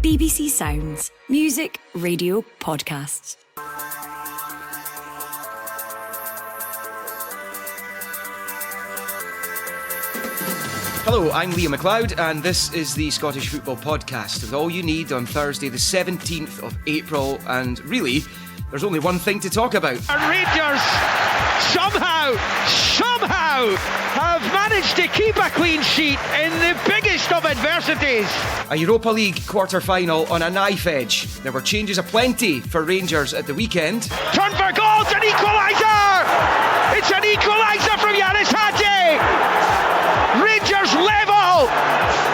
BBC Sounds. Music, radio, podcasts. Hello, I'm McLeod, and this is the Scottish Football Podcast, with all you need on Thursday the 17th of April, and really, there's only one thing to talk about. And Rangers somehow have managed to keep a clean sheet in the biggest of adversities. A Europa League quarter-final on a knife edge. There were changes aplenty for Rangers at the weekend. Turn for goal, it's an equaliser! It's an equaliser from Yanis Hadji! Rangers level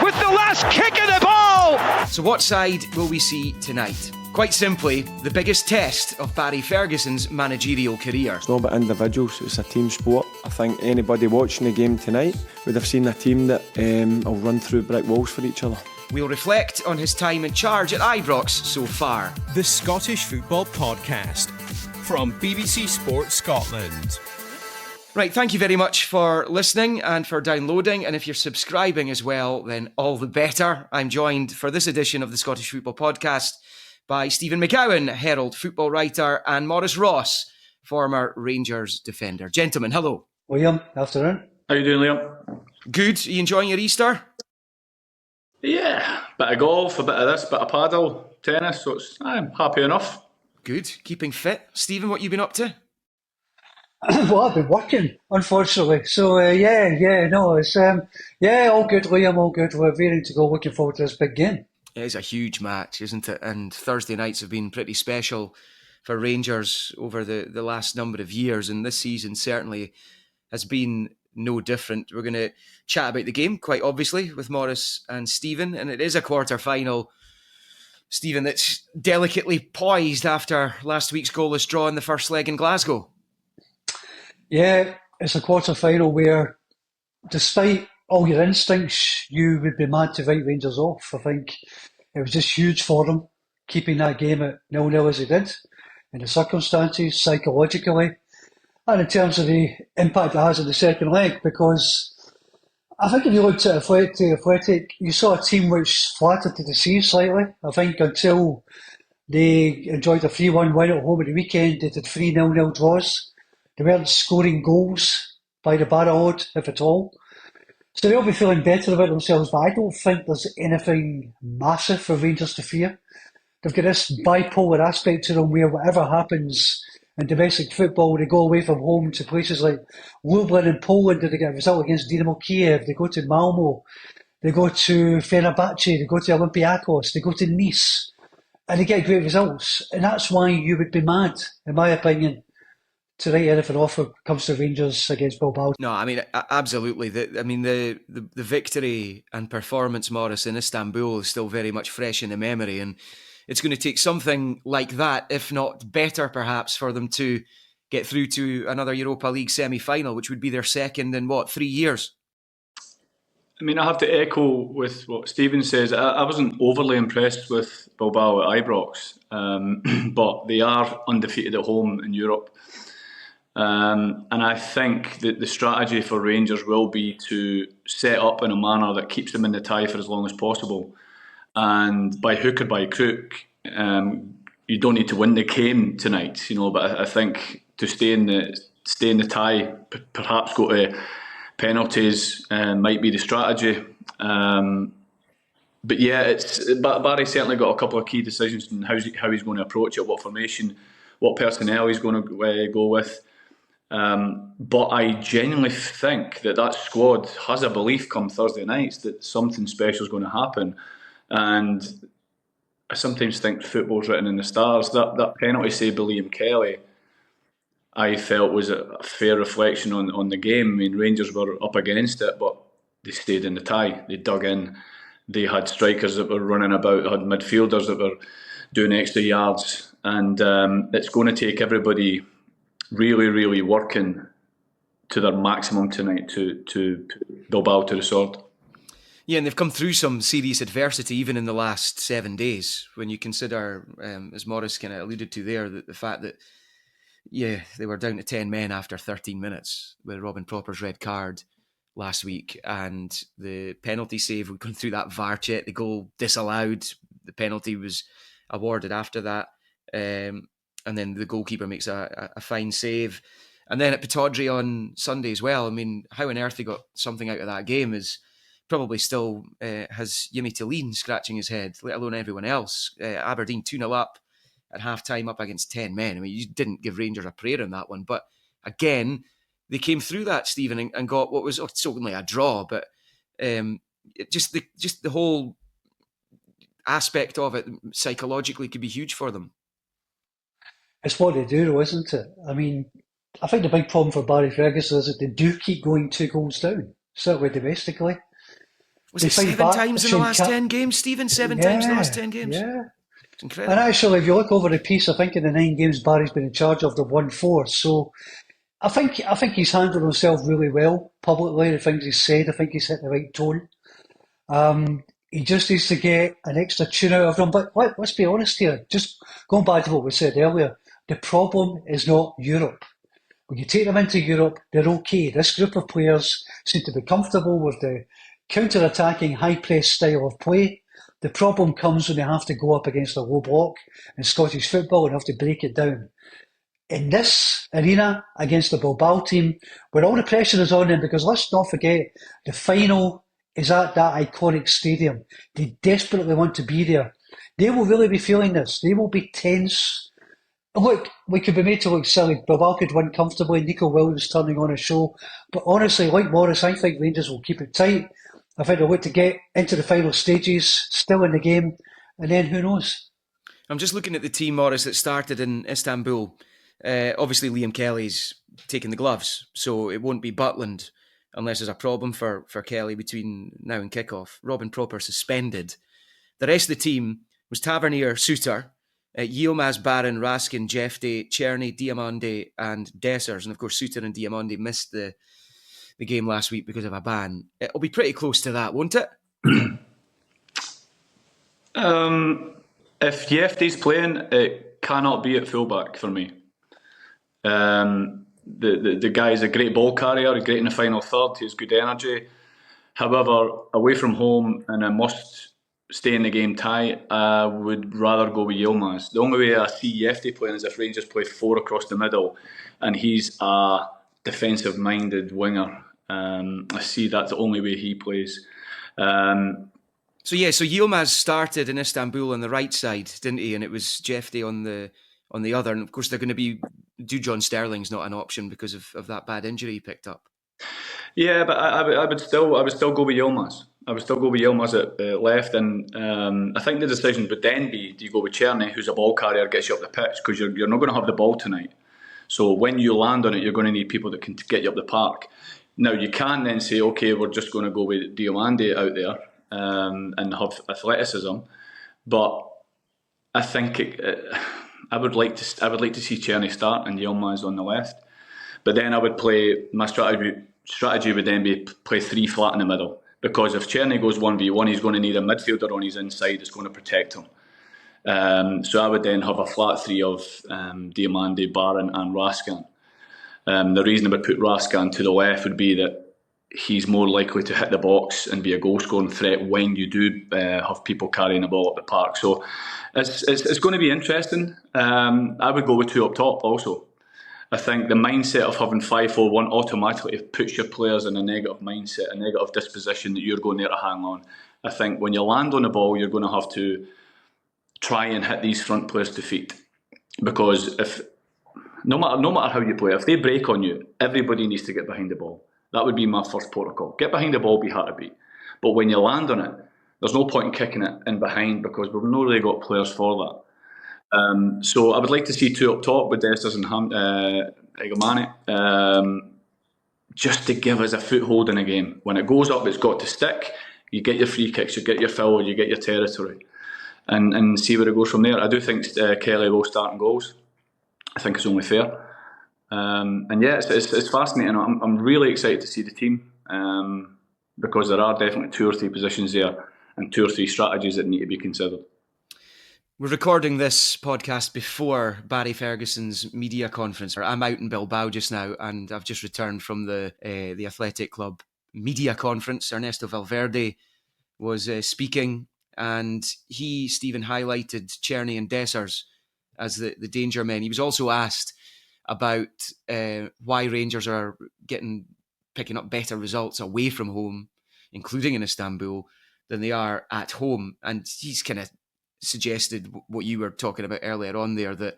with the last kick of the ball! So what side will we see tonight? Quite simply, the biggest test of Barry Ferguson's managerial career. It's not about individuals, it's a team sport. I think anybody watching the game tonight would have seen a team that will run through brick walls for each other. We'll reflect on his time in charge at Ibrox so far. The Scottish Football Podcast from BBC Sport Scotland. Right, thank you very much for listening and for downloading, and if you're subscribing as well, then all the better. I'm joined for this edition of the Scottish Football Podcast by Stephen McGowan, Herald football writer, and Maurice Ross, former Rangers defender. Gentlemen, hello. Liam, afternoon. How you doing, Liam? Good. Are you enjoying your Easter? Yeah, bit of golf, a bit of this, bit of paddle, tennis, so I'm happy enough. Good. Keeping fit. Stephen, what you been up to? Well, I've been working, unfortunately. So, all good, Liam, all good. We're ready to go, looking forward to this big game. It is a huge match, isn't it? And Thursday nights have been pretty special for Rangers over the last number of years, and this season certainly has been no different. We're going to chat about the game, quite obviously, with Maurice and Stephen, and it is a quarter-final, Stephen, that's delicately poised after last week's goalless draw in the first leg in Glasgow. Yeah, it's a quarter-final where, despite all your instincts, you would be mad to write Rangers off. I think it was just huge for them, keeping that game at 0-0 as they did, in the circumstances, psychologically, and in terms of the impact it has in the second leg, because I think if you looked at Athletic, you saw a team which flattered to deceive slightly. I think until they enjoyed a 3-1 win at home at the weekend, they did 3 0-0 draws. They weren't scoring goals by the barrelload, if at all. So they'll be feeling better about themselves, but I don't think there's anything massive for Rangers to fear. They've got this bipolar aspect to them where whatever happens in domestic football, they go away from home to places like Lublin in Poland, and they get a result against Dynamo Kiev, they go to Malmo, they go to Fenerbahce, they go to Olympiacos, they go to Nice, and they get great results. And that's why you would be mad, in my opinion, to write anything off when it comes to Rangers against Bilbao. No, I mean, absolutely. The victory and performance, Maurice, in Istanbul is still very much fresh in the memory, and it's going to take something like that, if not better perhaps, for them to get through to another Europa League semi-final, which would be their second in, 3 years? I mean, I have to echo with what Stephen says. I wasn't overly impressed with Bilbao at Ibrox, but they are undefeated at home in Europe. And I think that the strategy for Rangers will be to set up in a manner that keeps them in the tie for as long as possible. And by hook or by crook, you don't need to win the game tonight, But I think to stay in the tie, perhaps go to penalties, might be the strategy. But yeah, Barry certainly got a couple of key decisions on how he's going to approach it, what formation, what personnel he's going to go with. But I genuinely think that squad has a belief come Thursday nights that something special is going to happen. And I sometimes think football's written in the stars. That penalty save by Liam Kelly, I felt was a fair reflection on the game. I mean, Rangers were up against it, but they stayed in the tie. They dug in. They had strikers that were running about. They had midfielders that were doing extra yards. And it's going to take everybody really, really working to their maximum tonight to put Bilbao to the sword. Yeah, and they've come through some serious adversity even in the last 7 days. When you consider, as Maurice kind of alluded to there, the fact that, they were down to 10 men after 13 minutes with Robin Propper's red card last week, and the penalty save, we've gone through that VAR check, the goal disallowed, the penalty was awarded after that. And then the goalkeeper makes a fine save. And then at Pittodrie on Sunday as well. I mean, how on earth he got something out of that game is probably still has Yimi Talene scratching his head, let alone everyone else. Aberdeen 2-0 up at half-time, up against 10 men. I mean, you didn't give Rangers a prayer in that one. But again, they came through that, Stephen, and got what was certainly a draw, but just the whole aspect of it psychologically could be huge for them. It's what they do, though, isn't it? I mean, I think the big problem for Barry Ferguson is that they do keep going 2 goals down, certainly domestically. Was it 7 times in the last 10 games, Stephen? 7 times in the last 10 games? Yeah. It's incredible. And actually, if you look over the piece, I think in the 9 games Barry's been in charge of, they've won 4. So I think he's handled himself really well publicly, the things he's said. I think he's hit the right tone. He just needs to get an extra tune out of them. But let's be honest here, just going back to what we said earlier, the problem is not Europe. When you take them into Europe, they're okay. This group of players seem to be comfortable with the counter-attacking, high-press style of play. The problem comes when they have to go up against a low block in Scottish football and have to break it down. In this arena, against the Bilbao team, where all the pressure is on them, because let's not forget, the final is at that iconic stadium. They desperately want to be there. They will really be feeling this. They will be tense. Look, we could be made to look silly. Bilbao could win comfortably. Nico Williams turning on a show. But honestly, like Maurice, I think Rangers will keep it tight. I think they'll look to get into the final stages, still in the game, and then who knows? I'm just looking at the team, Maurice, that started in Istanbul. Obviously, Liam Kelly's taking the gloves, so it won't be Butland unless there's a problem for Kelly between now and kickoff. Robin Proper suspended. The rest of the team was Tavernier, Suter, Yilmaz, Barron, Raskin, Jeffday, Czerny, Diamande and Dessers. And of course, Suter and Diamande missed the game last week because of a ban. It'll be pretty close to that, won't it? If Jeffday's playing, it cannot be at fullback for me. The guy is a great ball carrier, great in the final third, he has good energy. However, away from home and a must stay in the game tie, I would rather go with Yilmaz. The only way I see Jeffday playing is if Rangers play 4 across the middle and he's a defensive minded winger. I see that's the only way he plays. So Yilmaz started in Istanbul on the right side, didn't he? And it was Jeffday on the other. And of course, they're going to be John Sterling's not an option because of that bad injury he picked up. Yeah, but I would still go with Yilmaz. I would still go with Yilmaz at left, and I think the decision would then be: do you go with Czerny, who's a ball carrier, gets you up the pitch, because you're not going to have the ball tonight. So when you land on it, you're going to need people that can get you up the park. Now you can then say, okay, we're just going to go with Diamande out there and have athleticism, but I think I would like to see Czerny start and Yilmaz on the left, but then I would play my strategy would then be play 3 flat in the middle, because if Czerny goes 1v1, he's going to need a midfielder on his inside that's going to protect him. So I would then have a flat 3 of Diamande, Barron and Raskin. The reason I would put Raskin to the left would be that he's more likely to hit the box and be a goal-scoring threat when you do have people carrying the ball up the park. So it's going to be interesting. I would go with 2 up top also. I think the mindset of having 5-4-1 automatically puts your players in a negative mindset, a negative disposition that you're going there to hang on. I think when you land on the ball, you're going to have to try and hit these front players to feet, because if no matter how you play, if they break on you, everybody needs to get behind the ball. That would be my first protocol. Get behind the ball, be hard to beat. But when you land on it, there's no point in kicking it in behind, because we've not really got players for that. So I would like to see 2 up top with Dessers and Egomane, just to give us a foothold in a game. When it goes up, it's got to stick. You get your free kicks, you get your foul, you get your territory, and see where it goes from there. I do think Kelly will start in goals. I think it's only fair. And yeah, it's fascinating. I'm really excited to see the team, because there are definitely 2 or 3 positions there and 2 or 3 strategies that need to be considered. We're recording this podcast before Barry Ferguson's media conference. I'm out in Bilbao just now, and I've just returned from the Athletic Club media conference. Ernesto Valverde was speaking, and Stephen, highlighted Czerny and Dessers as the danger men. He was also asked about why Rangers are picking up better results away from home, including in Istanbul, than they are at home. And he's kind of suggested what you were talking about earlier on there, that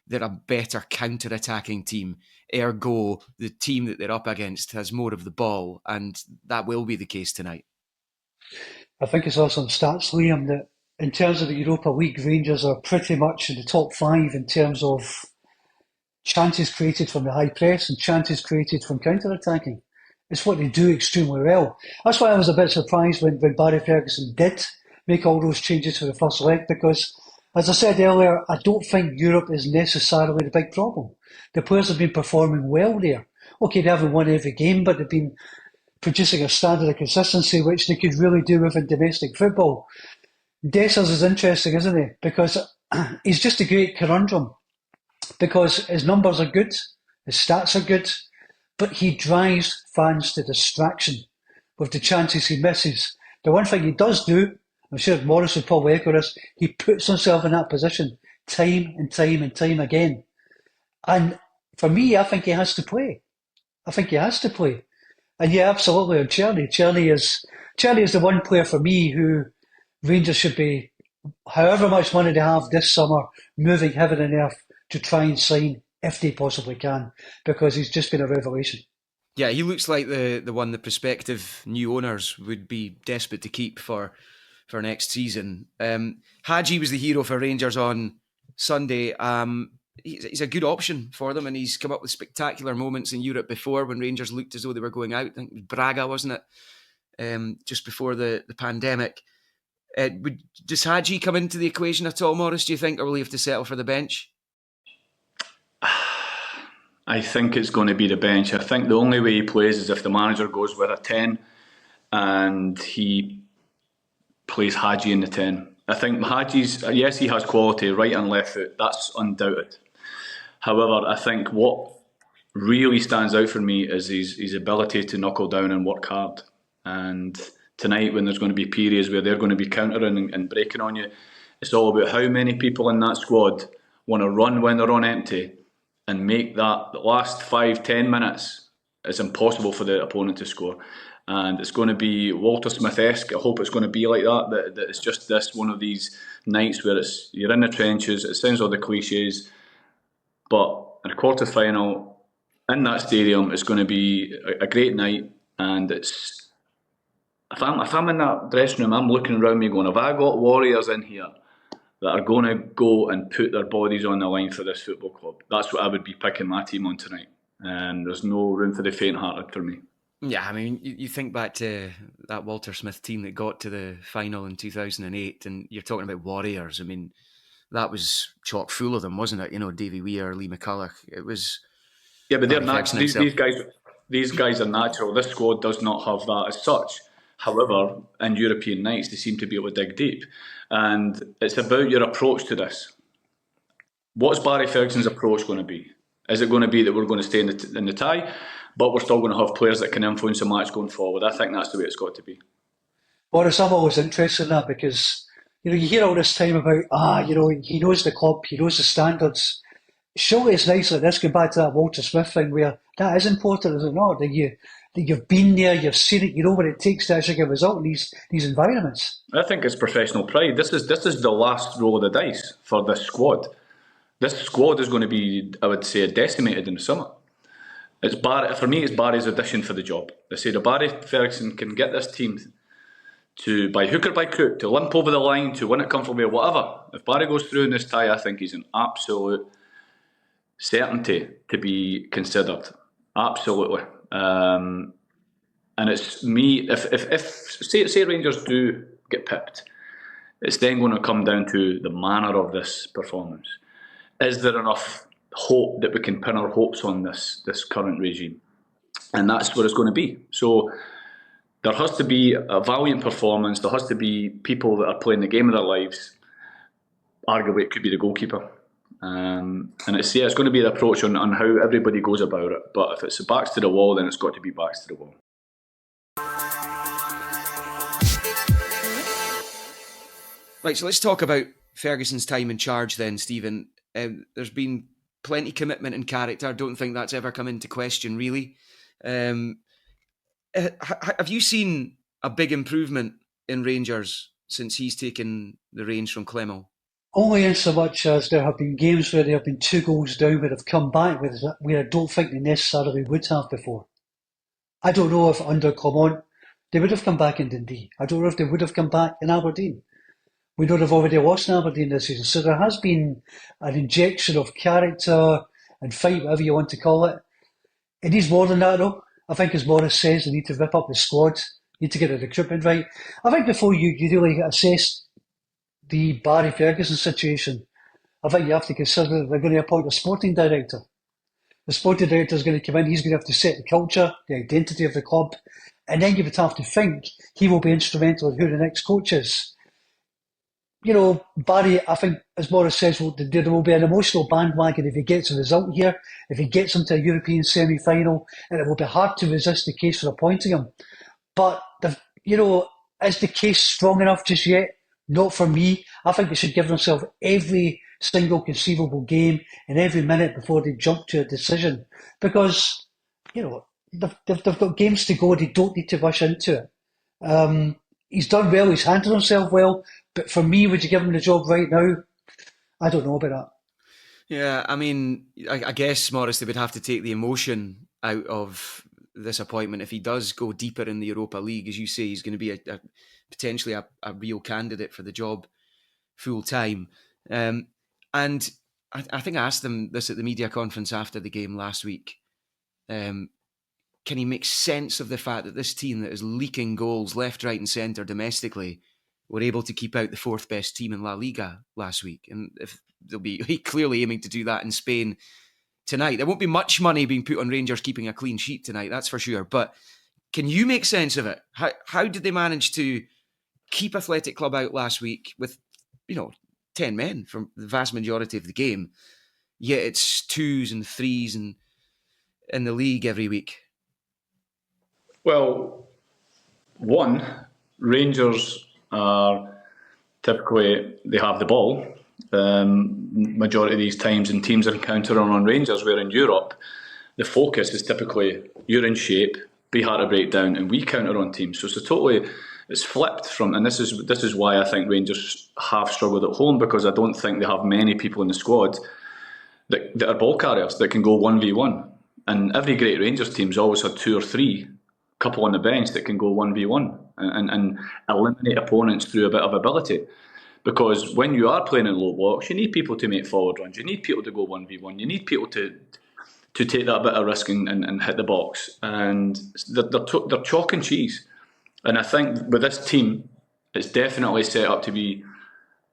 they're a better counter-attacking team. Ergo, the team that they're up against has more of the ball, and that will be the case tonight. I think it's also on stats, Liam, that in terms of the Europa League, Rangers are pretty much in the top 5 in terms of chances created from the high press and chances created from counter-attacking. It's what they do extremely well. That's why I was a bit surprised when Barry Ferguson did make all those changes for the first leg, because, as I said earlier, I don't think Europe is necessarily the big problem. The players have been performing well there. Okay, they haven't won every game, but they've been producing a standard of consistency which they could really do with in domestic football. Dessers is interesting, isn't he? Because he's just a great conundrum. Because his numbers are good, his stats are good, but he drives fans to distraction with the chances he misses. The one thing he does do, I'm sure Maurice would probably echo this, he puts himself in that position time and time and time again. And for me, I think he has to play. And yeah, absolutely, on Czerny. Czerny is the one player for me who Rangers should be, however much money they have this summer, moving heaven and earth to try and sign if they possibly can, because he's just been a revelation. Yeah, he looks like the one the prospective new owners would be desperate to keep for next season. Hadji was the hero for Rangers on Sunday. He's a good option for them, and he's come up with spectacular moments in Europe before when Rangers looked as though they were going out. I think it was Braga, wasn't it? Just before the pandemic. Does Hadji come into the equation at all, Maurice, do you think, or will he have to settle for the bench? I think it's going to be the bench. I think the only way he plays is if the manager goes with a 10 and he plays Hadji in the 10. I think Hadji's, yes, he has quality, right and left foot, that's undoubted. However, I think what really stands out for me is his ability to knuckle down and work hard. And tonight, when there's going to be periods where they're going to be countering and breaking on you, it's all about how many people in that squad want to run when they're on empty and make that the last 5-10 minutes is impossible for the opponent to score. And it's going to be Walter Smith-esque. I hope it's going to be like that it's just this one of these nights where you're in the trenches. It sounds all the cliches, but in a quarter final in that stadium, it's going to be a great night. And it's if I'm in that dressing room, I'm looking around me going, have I got warriors in here that are going to go and put their bodies on the line for this football club? That's what I would be picking my team on tonight. And there's no room for the faint-hearted for me. Yeah, I mean, you think back to that Walter Smith team that got to the final in 2008, and you're talking about warriors. I mean, that was chock full of them, wasn't it? You know, Davy Weir, Lee McCulloch. It was. Yeah, but they're natural. These guys are natural. This squad does not have that as such. However, in European nights, they seem to be able to dig deep. And it's about your approach to this. What's Barry Ferguson's approach going to be? Is it going to be that we're going to stay in the tie, but we're still going to have players that can influence the match going forward? I think that's the way it's got to be. Boris, I'm always interested in that because, you hear all this time about, he knows the club, he knows the standards. Surely it's nice like this, going back to that Walter Smith thing where that is important, is it not? That you've been there, you've seen it, you know what it takes to actually get a result in these environments. I think it's professional pride. This is the last roll of the dice for this squad. This squad is going to be, I would say, decimated in the summer. For me, it's Barry's audition for the job. They say that Barry Ferguson can get this team to, by hook or by crook, to limp over the line, to win it comfortably or whatever. If Barry goes through in this tie, I think he's an absolute certainty to be considered. Absolutely. And it's me, if say Rangers do get pipped, it's then going to come down to the manner of this performance. Is there enough hope that we can pin our hopes on this current regime? And that's what it's going to be. So there has to be a valiant performance. There has to be people that are playing the game of their lives. Arguably, it could be the goalkeeper. And it's going to be the approach on how everybody goes about it. But if it's backs to the wall, then it's got to be backs to the wall. Right, so let's talk about Ferguson's time in charge then, Stephen. There's been plenty commitment and character. I don't think that's ever come into question, really. Have you seen a big improvement in Rangers since he's taken the reins from Clemo? Only in so much as there have been games where they have been 2 goals down but have come back with where I don't think they necessarily would have before. I don't know if under Clement they would have come back in Dundee. I don't know if they would have come back in Aberdeen. We know they've already lost in Aberdeen this season. So there has been an injection of character and fight, whatever you want to call it. It needs more than that, though. I think, as Maurice says, they need to rip up the squad, need to get the recruitment right. I think before you really assess the Barry Ferguson situation, I think you have to consider that they're going to appoint a sporting director. The sporting director is going to come in, he's going to have to set the culture, the identity of the club, and then you would have to think he will be instrumental in who the next coach is. You know, Barry, I think, as Maurice says, there will be an emotional bandwagon if he gets a result here, if he gets into a European semi-final, and it will be hard to resist the case for appointing him. But, is the case strong enough just yet? Not for me. I think they should give themselves every single conceivable game and every minute before they jump to a decision. Because, they've got games to go, they don't need to rush into it. He's done well, he's handled himself well, but for me, would you give him the job right now? I don't know about that. Yeah, I mean, I guess, Maurice, they would have to take the emotion out of this appointment. If he does go deeper in the Europa League, as you say, he's going to be potentially a real candidate for the job full time. And I think I asked them this at the media conference after the game last week. Can he make sense of the fact that this team that is leaking goals left, right and centre domestically were able to keep out the 4th best team in La Liga last week? And if they'll be clearly aiming to do that in Spain tonight. There won't be much money being put on Rangers keeping a clean sheet tonight, that's for sure. But can you make sense of it? How did they manage to keep Athletic Club out last week with, 10 men from the vast majority of the game, yet it's 2s and 3s and in the league every week? Well, one, Rangers are typically, they have the ball majority of these times, and teams are encountering on Rangers, where in Europe the focus is typically you're in shape, be hard to break down, and we counter on teams. So it's flipped from, and this is why I think Rangers have struggled at home, because I don't think they have many people in the squad that are ball carriers that can go 1v1. And every great Rangers team's always had 2 or 3 couple on the bench that can go 1v1 and eliminate opponents through a bit of ability. Because when you are playing in low blocks, you need people to make forward runs. You need people to go 1v1. You need people to take that bit of risk and hit the box. And they're chalk and cheese. And I think with this team, it's definitely set up to be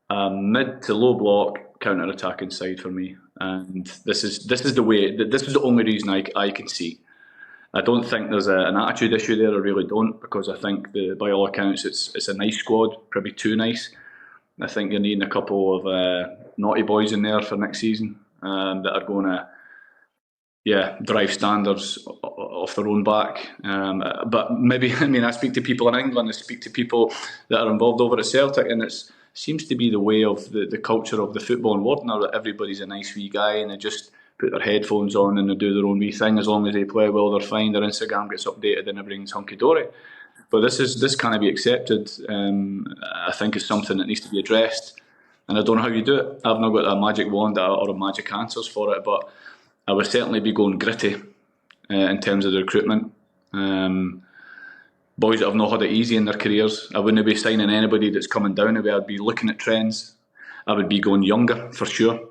a mid to low block counter-attacking side for me. And this is the way. This is the only reason I can see. I don't think there's an attitude issue there. I really don't, because I think by all accounts it's a nice squad, probably too nice. I think you're needing a couple of naughty boys in there for next season that are going to, drive standards off their own back. But maybe, I speak to people in England, I speak to people that are involved over at Celtic, and it seems to be the way of the culture of the football in Warden, that everybody's a nice wee guy and they just put their headphones on and they do their own wee thing. As long as they play well, they're fine. Their Instagram gets updated and everything's hunky-dory. But this can't be accepted. I think it's something that needs to be addressed, and I don't know how you do it. I've not got a magic wand or a magic answers for it, but I would certainly be going gritty in terms of the recruitment. Boys that have not had it easy in their careers. I wouldn't be signing anybody that's coming down the way. I'd be looking at trends. I would be going younger for sure.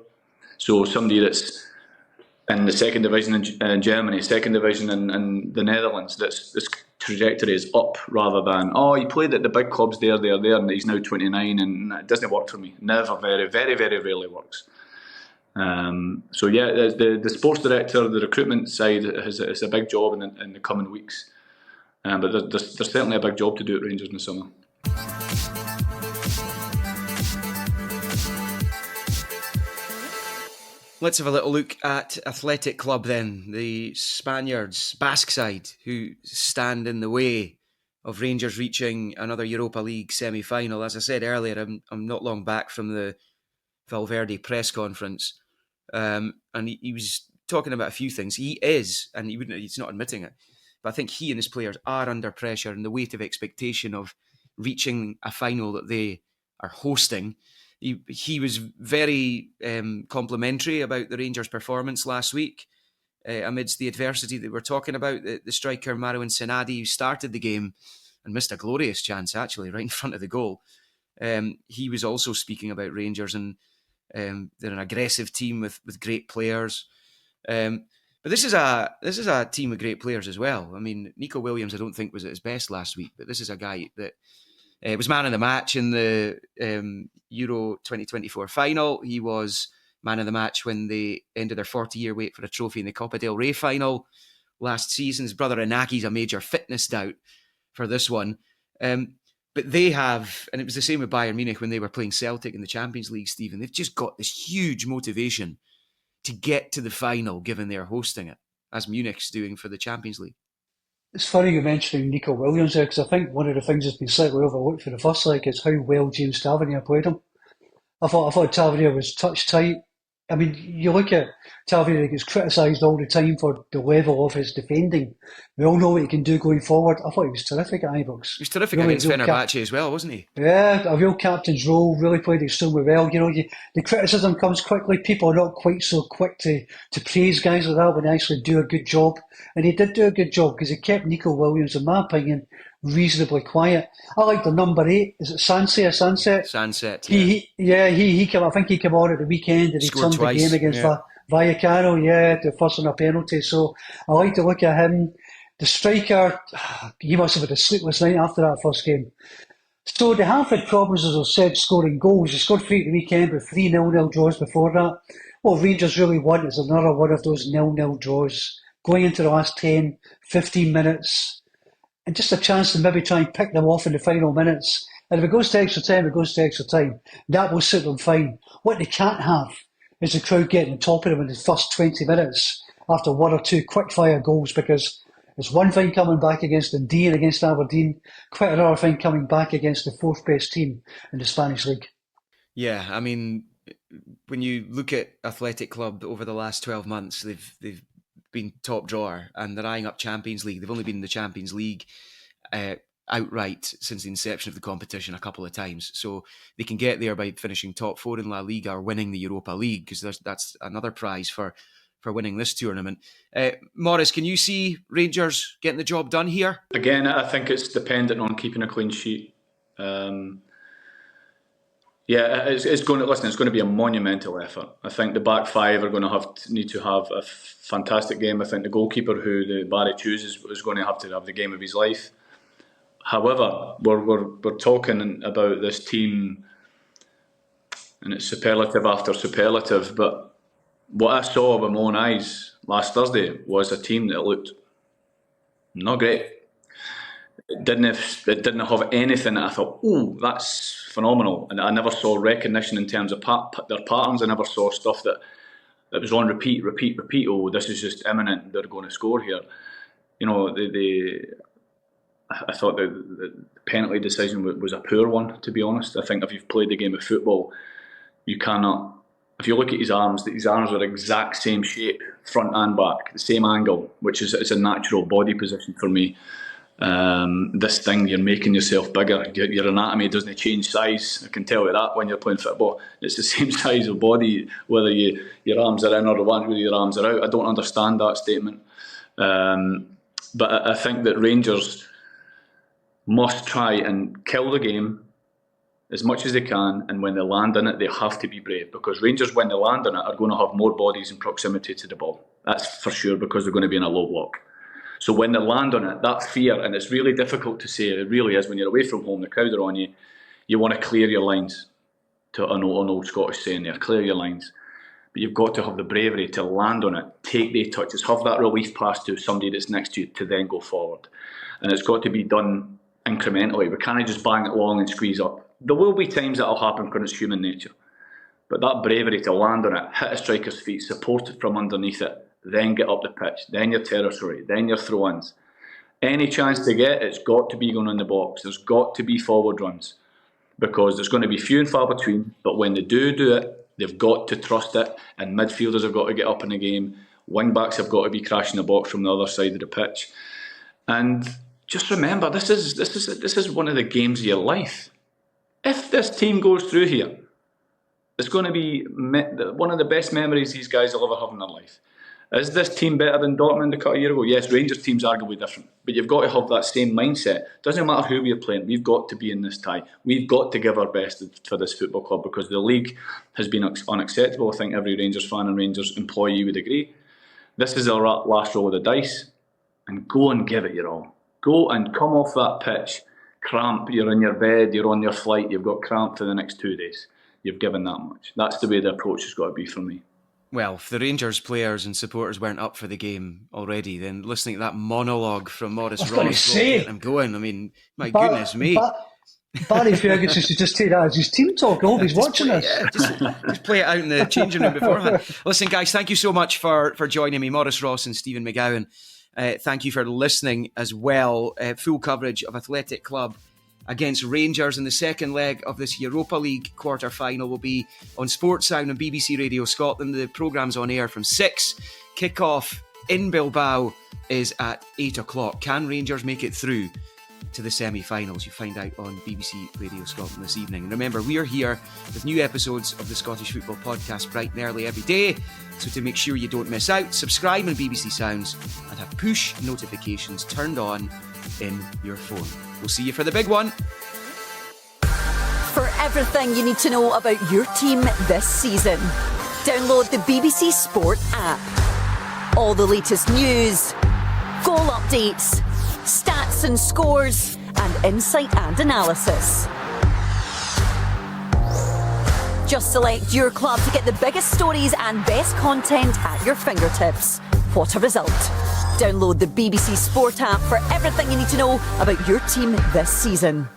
So somebody that's in the 2nd division in Germany, 2nd division in the Netherlands, this trajectory is up, rather than, he played at the big clubs there, and he's now 29, and it doesn't work for me. Never, very, very, very rarely works. The sports director, the recruitment side is a big job in the coming weeks. But there's certainly a big job to do at Rangers in the summer. Let's have a little look at Athletic Club then, the Spaniards, Basque side, who stand in the way of Rangers reaching another Europa League semi-final. As I said earlier, I'm not long back from the Valverde press conference, and he was talking about a few things. He is, and he's not admitting it, but I think he and his players are under pressure and the weight of expectation of reaching a final that they are hosting. He was very complimentary about the Rangers' performance last week amidst the adversity that we're talking about. The striker Marouane Senadi, who started the game and missed a glorious chance actually right in front of the goal. He was also speaking about Rangers, and they're an aggressive team with great players. But this is a team with great players as well. I mean, Nico Williams, I don't think was at his best last week, but this is a guy that was man of the match in the Euro 2024 final. He was man of the match when they ended their 40-year wait for a trophy in the Copa del Rey final last season. His brother Inagi's a major fitness doubt for this one. But they have, and it was the same with Bayern Munich when they were playing Celtic in the Champions League, Stephen. They've just got this huge motivation to get to the final, given they're hosting it, as Munich's doing for the Champions League. It's funny you mentioning Nico Williams there, because I think one of the things that's been slightly overlooked for the first leg is how well James Tavernier played him. I thought Tavernier was touch tight. I mean, you look at Tavernier, he gets criticised all the time for the level of his defending. We all know what he can do going forward. I thought he was terrific at Ibrox. He was terrific against Fenerbahce as well, wasn't he? Yeah, a real captain's role, really played extremely well. You know, the criticism comes quickly. People are not quite so quick to praise guys like that when they actually do a good job. And he did do a good job because he kept Nico Williams, in my opinion, reasonably quiet. I like the number 8. Is it Sunset? Sunset, He came. I think he came on at the weekend and he scored turned twice, the game against Vallecano, to force on a penalty. So I like to look at him. The striker, he must have had a sleepless night after that first game. So they have had problems, as I said, scoring goals. They scored 3 at the weekend with 3 0-0 draws before that. What Rangers really want is another one of those 0-0 draws, going into the last 10, 15 minutes, and just a chance to maybe try and pick them off in the final minutes. And if it goes to extra time, it goes to extra time. That will suit them fine. What they can't have is the crowd getting on top of them in the first 20 minutes after 1 or 2 quick-fire goals, because it's one thing coming back against Dundee and against Aberdeen, quite another thing coming back against the 4th best team in the Spanish league. Yeah, I mean, when you look at Athletic Club over the last 12 months, they've been top drawer and they're eyeing up Champions League. They've only been in the Champions League outright since the inception of the competition a couple of times. So they can get there by finishing top 4 in La Liga or winning the Europa League, because that's another prize for winning this tournament. Maurice, can you see Rangers getting the job done here? Again, I think it's dependent on keeping a clean sheet. It's going to be a monumental effort. I think the back 5 are going to need to have a fantastic game. I think the goalkeeper who Barry chooses is going to have the game of his life. However, we're talking about this team, and it's superlative after superlative, but what I saw with my own eyes last Thursday was a team that looked not great. It didn't have anything that I thought, oh, that's phenomenal. And I never saw recognition in terms of their patterns. I never saw stuff that was on repeat. Oh, this is just imminent. They're going to score here. You know, I thought the penalty decision was a poor one, to be honest. I think if you've played the game of football, you cannot. If you look at his arms are the exact same shape, front and back, the same angle, which is a natural body position for me. This thing, you're making yourself bigger. Your anatomy doesn't change size. I can tell you that when you're playing football. It's the same size of body, whether your arms are in or the one where your arms are out. I don't understand that statement. But I think that Rangers must try and kill the game as much as they can, and when they land in it, they have to be brave, because Rangers, when they land in it, are going to have more bodies in proximity to the ball. That's for sure, because they're going to be in a low block. So when they land on it, that fear, and it's really difficult to say, it really is, when you're away from home, the crowd are on you, you want to clear your lines, to an old Scottish saying there, clear your lines. But you've got to have the bravery to land on it, take the touches, have that relief pass to somebody that's next to you to then go forward. And it's got to be done incrementally. We can't just bang it along and squeeze up. There will be times that'll happen because it's human nature. But that bravery to land on it, hit a striker's feet, support it from underneath it, then get up the pitch, then your territory, then your throw-ins. Any chance they get, it's got to be going on the box. There's got to be forward runs, because there's going to be few and far between. But when they do it, they've got to trust it, and midfielders have got to get up in the game. Wing backs have got to be crashing the box from the other side of the pitch. And just remember, this is one of the games of your life. If this team goes through here, it's going to be one of the best memories these guys will ever have in their life. Is this team better than Dortmund a couple of years ago? Yes, Rangers team's arguably different. But you've got to have that same mindset. Doesn't matter who we're playing, we've got to be in this tie. We've got to give our best for this football club, because the league has been unacceptable. I think every Rangers fan and Rangers employee would agree. This is our last roll of the dice. And go and give it your all. Go and come off that pitch. Cramp, you're in your bed, you're on your flight, you've got cramp for the next 2 days. You've given that much. That's the way the approach has got to be for me. Well, if the Rangers players and supporters weren't up for the game already, then listening to that monologue from Maurice Ross, I'm going. I mean, my goodness me. Barry Ferguson should just take that as his team talk. I hope he's watching this. Just play it out in the changing room beforehand. Listen, guys, thank you so much for joining me, Maurice Ross and Stephen McGowan. Thank you for listening as well. Full coverage of Athletic Club against Rangers in the second leg of this Europa League quarter-final will be on Sports Sound and BBC Radio Scotland. The programme's on air from 6. Kick-off in Bilbao is at 8 o'clock. Can Rangers make it through to the semi-finals? You find out on BBC Radio Scotland this evening. And remember, we are here with new episodes of the Scottish Football Podcast bright and early every day. So to make sure you don't miss out, subscribe on BBC Sounds and have push notifications turned on in your phone. We'll see you for the big one. For everything you need to know about your team this season, download the BBC Sport app. All the latest news, goal updates, stats and scores, and insight and analysis. Just select your club to get the biggest stories and best content at your fingertips. What a result. Download the BBC Sport app for everything you need to know about your team this season.